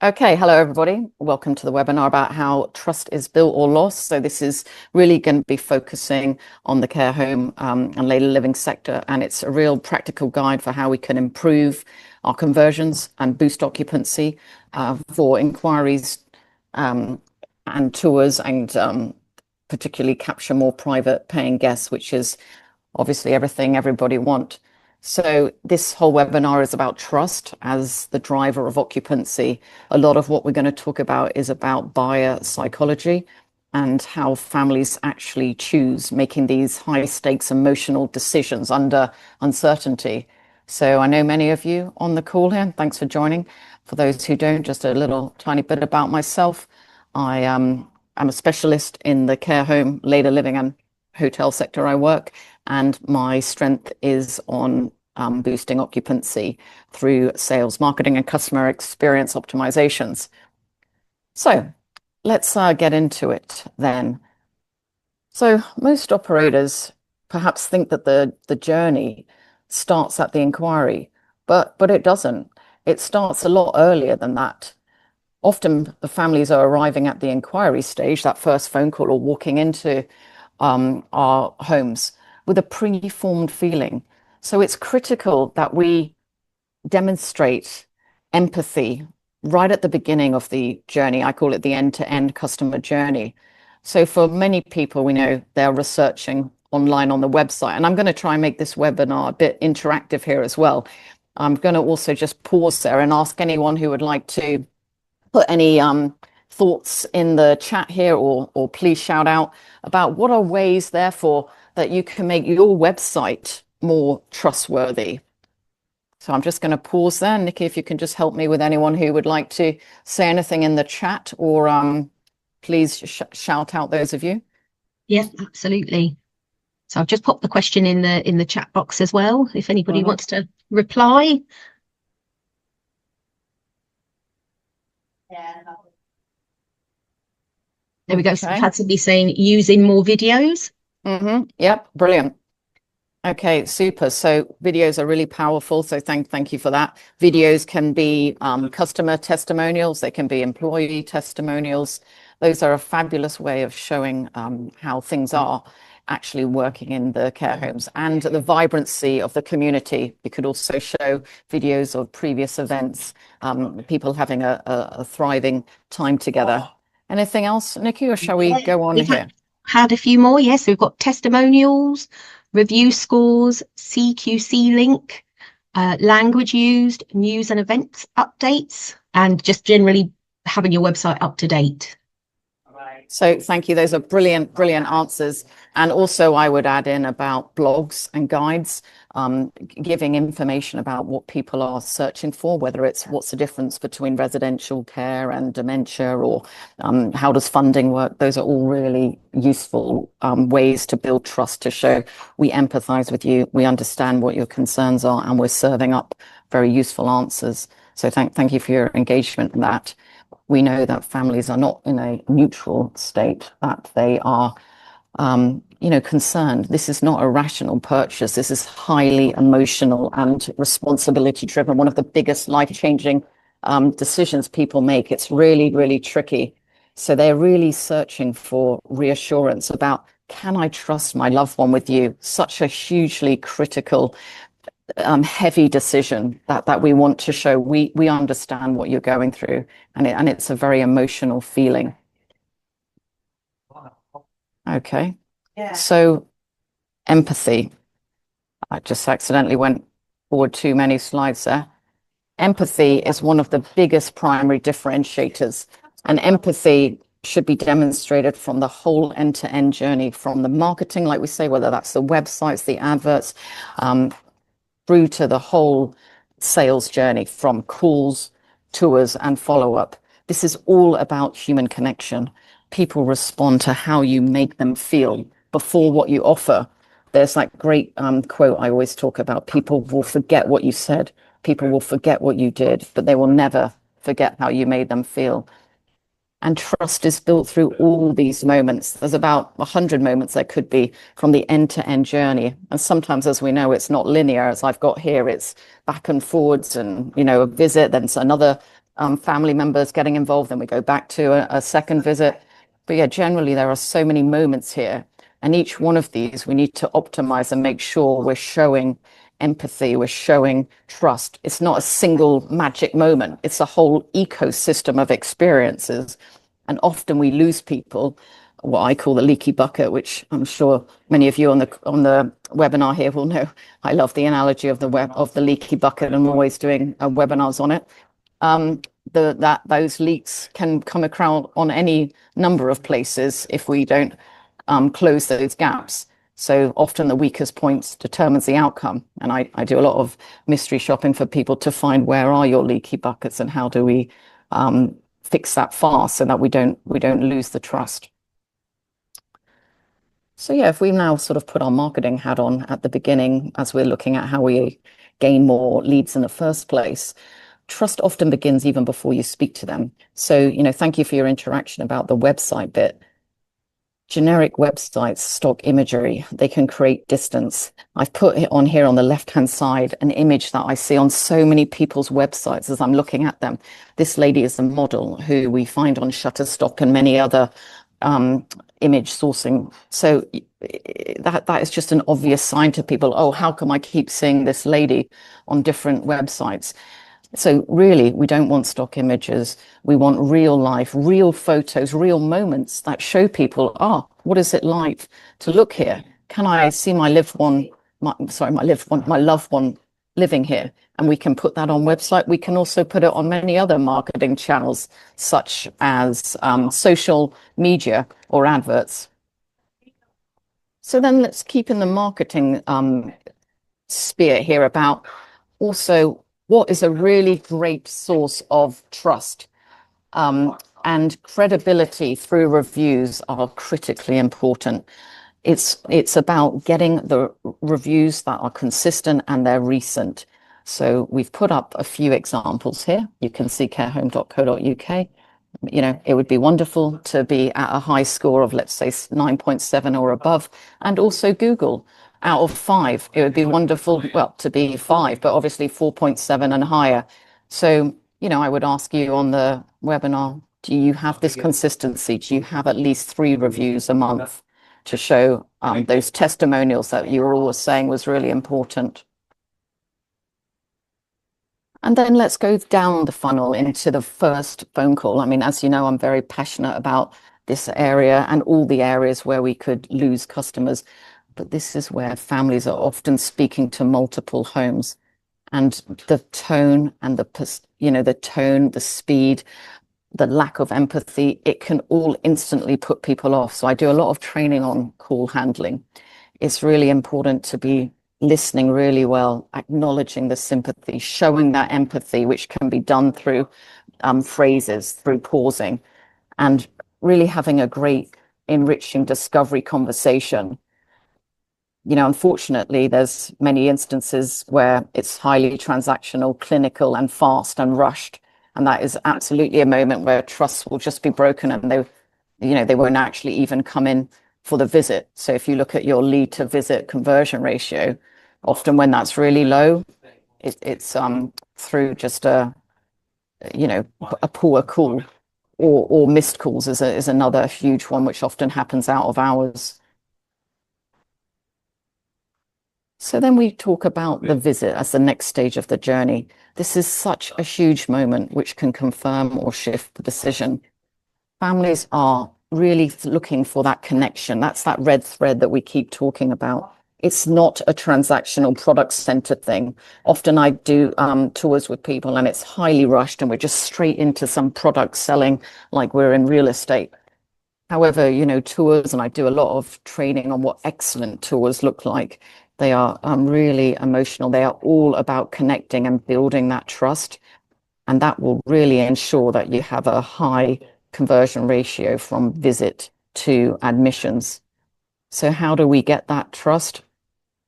Okay, hello everybody. Welcome to the webinar about how trust is built or lost. So this is really going to be focusing on the care home and later living sector, and it's a real practical guide for how we can improve our conversions and boost occupancy for inquiries and tours, and particularly capture more private paying guests, which is obviously everything everybody want. So this whole webinar is about trust as the driver of occupancy. A lot of what we're going to talk about is about buyer psychology and how families actually choose making these high stakes emotional decisions under uncertainty. So I know many of you on the call here. Thanks for joining. For those who don't, just a little tiny bit about myself. I am a specialist in the care home, later living and hotel sector I work, and my strength is on boosting occupancy through sales, marketing, and customer experience optimizations. So let's get into it then. So most operators perhaps think that the journey starts at the inquiry, but it doesn't. It starts a lot earlier than that. Often the families are arriving at the inquiry stage, that first phone call, or walking into our homes with a preformed feeling. So it's critical that we demonstrate empathy right at the beginning of the journey. I call it the end-to-end customer journey. So for many people, we know they're researching online on the website, and I'm going to try and make this webinar a bit interactive here as well. I'm going to also just pause there and ask anyone who would like to put any thoughts in the chat here, or please shout out about what are ways, therefore, that you can make your website more trustworthy. So I'm just going to pause there. Nikki, if you can just help me with anyone who would like to say anything in the chat, or please shout out those of you. Yes, absolutely. So I've just popped the question in the chat box as well, if anybody wants to reply. There we go. So I've had somebody saying using more videos. Yep, brilliant. Okay, super. So videos are really powerful. So thank you for that. Videos can be customer testimonials. They can be employee testimonials. Those are a fabulous way of showing how things are actually working in the care homes and the vibrancy of the community. You could also show videos of previous events, people having a thriving time together. Anything else, Nikki, or shall we go on here? Had a few more. Yes, we've got testimonials, review scores, CQC link, language used, news and events updates, and just generally having your website up to date. So thank you. Those are brilliant answers. And also I would add in about blogs and guides, giving information about what people are searching for, whether it's what's the difference between residential care and dementia, or how does funding work. Those are all really useful ways to build trust, to show we empathize with you, we understand what your concerns are, and we're serving up very useful answers. So thank you for your engagement in that. We know that families are not in a neutral state, that they are, concerned. This is not a rational purchase. This is highly emotional and responsibility driven. One of the biggest life-changing decisions people make. It's really tricky. So they're really searching for reassurance about, can I trust my loved one with you? Such a hugely critical heavy decision that we want to show we understand what you're going through, and it's a very emotional feeling. Okay, so empathy. I just accidentally went forward too many slides there. Empathy is one of the biggest primary differentiators, and empathy should be demonstrated from the whole end-to-end journey, from the marketing, like we say, whether that's the websites, the adverts, through to the whole sales journey, from calls, tours, and follow-up. This is all about human connection. People respond to how you make them feel before what you offer. There's that great quote I always talk about: people will forget what you said, people will forget what you did, but they will never forget how you made them feel. And trust is built through all these moments. There's about 100 moments there could be from the end-to-end journey. And sometimes, as we know, it's not linear. As I've got here, it's back and forwards, and, a visit, then it's another family members getting involved, then we go back to a second visit. But yeah, generally there are so many moments here, and each one of these we need to optimize and make sure we're showing empathy, we're showing trust. It's not a single magic moment, it's a whole ecosystem of experiences. And often we lose people, what I call the leaky bucket, which I'm sure many of you on the webinar here will know. I love the analogy of the leaky bucket, and I'm always doing webinars on it. Um, those leaks can come across on any number of places if we don't close those gaps. So often the weakest points determines the outcome. And I do a lot of mystery shopping for people to find where are your leaky buckets and how do we fix that fast so that we don't lose the trust. So yeah, if we now sort of put our marketing hat on at the beginning as we're looking at how we gain more leads in the first place, trust often begins even before you speak to them. So, thank you for your interaction about the website bit. Generic websites, stock imagery, they can create distance. I've put it on here on the left-hand side, an image that I see on so many people's websites as I'm looking at them. This lady is a model who we find on Shutterstock and many other image sourcing. So that is just an obvious sign to people, oh, how come I keep seeing this lady on different websites? So really, we don't want stock images. We want real life, real photos, real moments that show people, what is it like to look here? Can I see my loved one living here? And we can put that on website. We can also put it on many other marketing channels, such as social media or adverts. So then let's keep in the marketing sphere here about also what is a really great source of trust. And credibility through reviews are critically important. It's about getting the reviews that are consistent and they're recent. So we've put up a few examples here. You can see carehome.co.uk. It would be wonderful to be at a high score of, let's say, 9.7 or above, and also Google. Out of 5, it would be wonderful, well, to be 5, but obviously 4.7 and higher. So, I would ask you on the webinar, do you have this consistency? Do you have at least 3 reviews a month to show those testimonials that you were always saying was really important? And then let's go down the funnel into the first phone call. I mean, as you know, I'm very passionate about this area and all the areas where we could lose customers. But this is where families are often speaking to multiple homes, and the tone and the speed, the lack of empathy, it can all instantly put people off. So I do a lot of training on call handling. It's really important to be listening really well, acknowledging the sympathy, showing that empathy, which can be done through phrases, through pausing, and really having a great, enriching discovery conversation. Unfortunately, there's many instances where it's highly transactional, clinical, and fast and rushed. And that is absolutely a moment where trust will just be broken and they won't actually even come in for the visit. So if you look at your lead to visit conversion ratio, often when that's really low, it's through just a poor call, or missed calls is another huge one, which often happens out of hours. So then we talk about the visit as the next stage of the journey. This is such a huge moment which can confirm or shift the decision. Families are really looking for that connection. That's that red thread that we keep talking about. It's not a transactional product-centered thing. Often I do tours with people and it's highly rushed and we're just straight into some product selling like we're in real estate. However, tours, and I do a lot of training on what excellent tours look like. They are really emotional. They are all about connecting and building that trust. And that will really ensure that you have a high conversion ratio from visit to admissions. So how do we get that trust?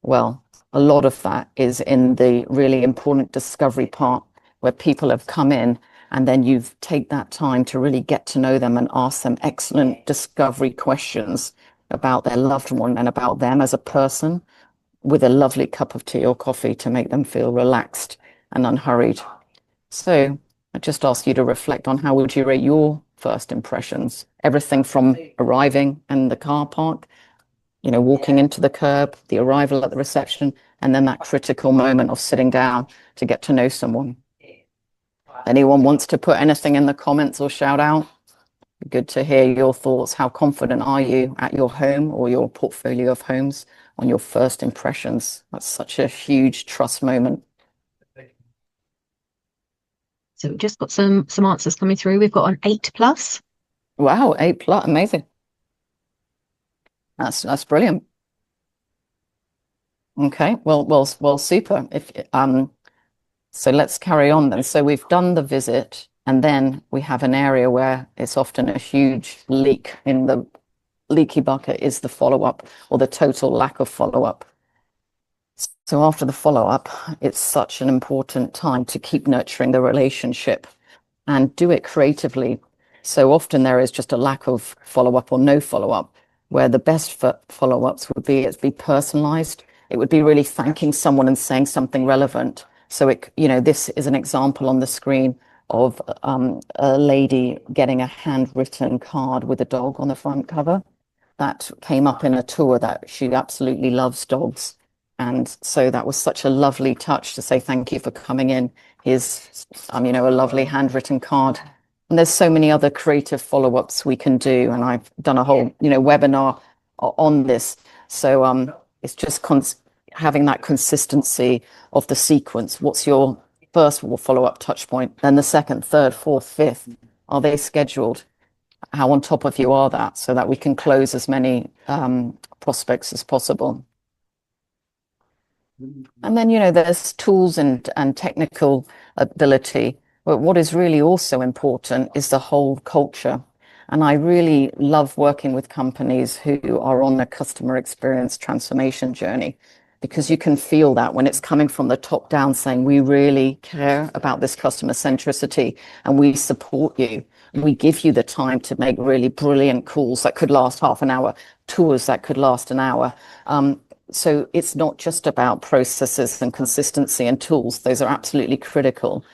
Well, a lot of that is in the really important discovery part where people have come in and then you take that time to really get to know them and ask them excellent discovery questions about their loved one and about them as a person, with a lovely cup of tea or coffee to make them feel relaxed and unhurried. So I just ask you to reflect on how would you rate your first impressions? Everything from arriving in the car park, walking into the curb, the arrival at the reception, and then that critical moment of sitting down to get to know someone. Anyone wants to put anything in the comments or shout out? Good to hear your thoughts. How confident are you at your home or your portfolio of homes on your first impressions? That's such a huge trust moment. So we've just got some answers coming through. We've got an 8+. Wow, 8+, amazing. That's brilliant. Okay, well, super. So let's carry on then. So we've done the visit, and then we have an area where it's often a huge leak in the leaky bucket is the follow-up or the total lack of follow-up. So after the follow-up, it's such an important time to keep nurturing the relationship and do it creatively. So often there is just a lack of follow-up or no follow-up, where the best follow-ups would be it's be personalized. It would be really thanking someone and saying something relevant. So this is an example on the screen of a lady getting a handwritten card with a dog on the front cover. That came up in a tour that she absolutely loves dogs. And so that was such a lovely touch to say thank you for coming in. Here's, a lovely handwritten card. And there's so many other creative follow-ups we can do. And I've done a whole, webinar on this. So it's just having that consistency of the sequence. What's your first follow-up touch point? Then the second, third, fourth, fifth. Are they scheduled? How on top of you are that so that we can close as many prospects as possible? And then, there's tools and technical ability. But what is really also important is the whole culture. And I really love working with companies who are on a customer experience transformation journey, because you can feel that when it's coming from the top down saying, we really care about this customer centricity and we support you. We give you the time to make really brilliant calls that could last half an hour, tours that could last an hour. So it's not just about processes and consistency and tools. Those are absolutely critical.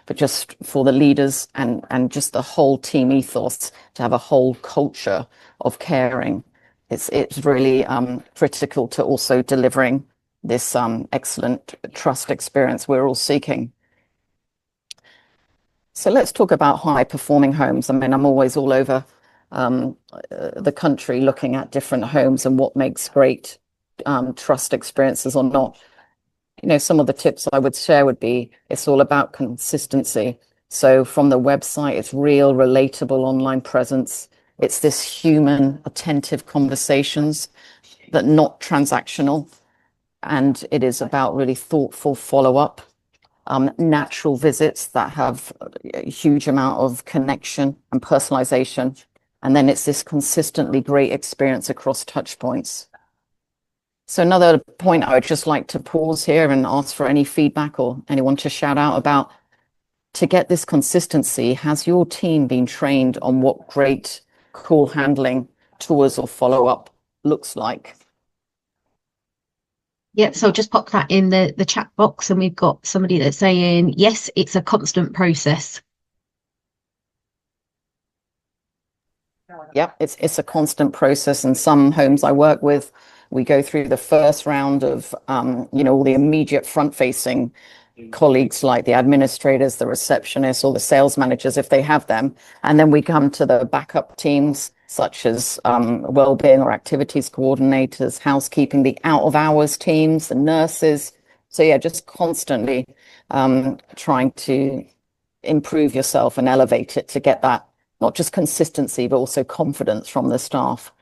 But just for the leaders and just the whole team ethos to have a whole culture of caring, it's really critical to also delivering this excellent trust experience we're all seeking. So let's talk about high performing homes. I mean, I'm always all over the country looking at different homes and what makes great trust experiences or not. Some of the tips I would share would be it's all about consistency. So from the website, it's real, relatable online presence. It's this human, attentive conversations that not transactional. And it is about really thoughtful follow-up, natural visits that have a huge amount of connection and personalization. And then it's this consistently great experience across touch points. So another point I would just like to pause here and ask for any feedback or anyone to shout out about, to get this consistency, has your team been trained on what great call handling tours or follow-up looks like? Yeah, so just pop that in the chat box, and we've got somebody that's saying, yes, it's a constant process. Yep, it's a constant process. And some homes I work with, we go through the first round of, all the immediate front-facing colleagues like the administrators, the receptionists, or the sales managers, if they have them. And then we come to the backup teams, such as well-being or activities coordinators, housekeeping, the out-of-hours teams, the nurses. So yeah, just constantly trying to improve yourself and elevate it to get that, not just consistency, but also confidence from the staff.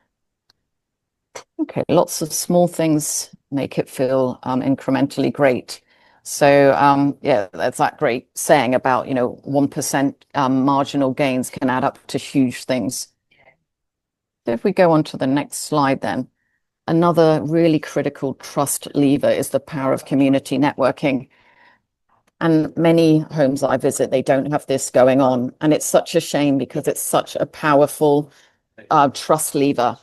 Okay, lots of small things make it feel incrementally great. So yeah, that's that great saying about 1% marginal gains can add up to huge things. So if we go on to the next slide, then another really critical trust lever is the power of community networking. And many homes I visit, they don't have this going on, and it's such a shame because it's such a powerful trust lever.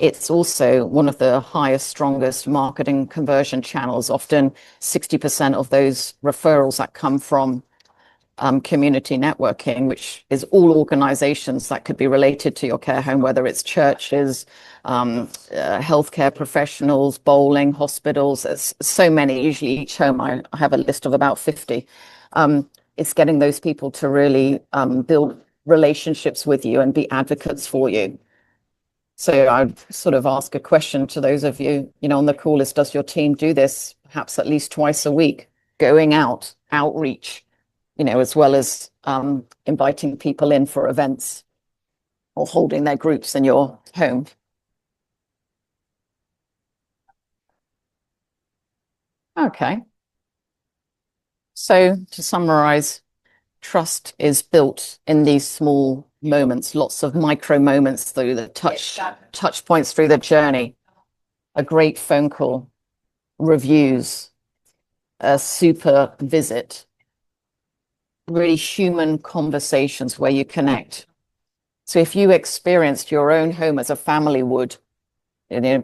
It's also one of the highest, strongest marketing conversion channels. Often 60% of those referrals that come from community networking, which is all organizations that could be related to your care home, whether it's churches, healthcare professionals, bowling, hospitals. There's so many. Usually each home, I have a list of about 50. It's getting those people to really build relationships with you and be advocates for you. So I'd sort of ask a question to those of you, on the call is, does your team do this perhaps at least twice a week, going out, outreach, as well as inviting people in for events or holding their groups in your home? Okay. So to summarize, trust is built in these small moments, lots of micro moments through the touch points through the journey, a great phone call, reviews, a super visit, really human conversations where you connect. So if you experienced your own home as a family would,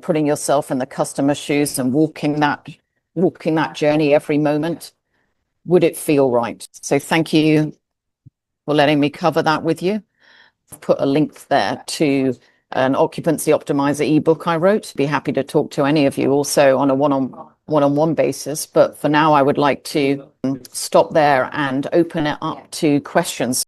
putting yourself in the customer's shoes and walking that journey every moment, would it feel right? So thank you for letting me cover that with you. I've put a link there to an occupancy optimizer ebook I wrote. Be happy to talk to any of you also on a one-on-one basis. But for now, I would like to stop there and open it up to questions.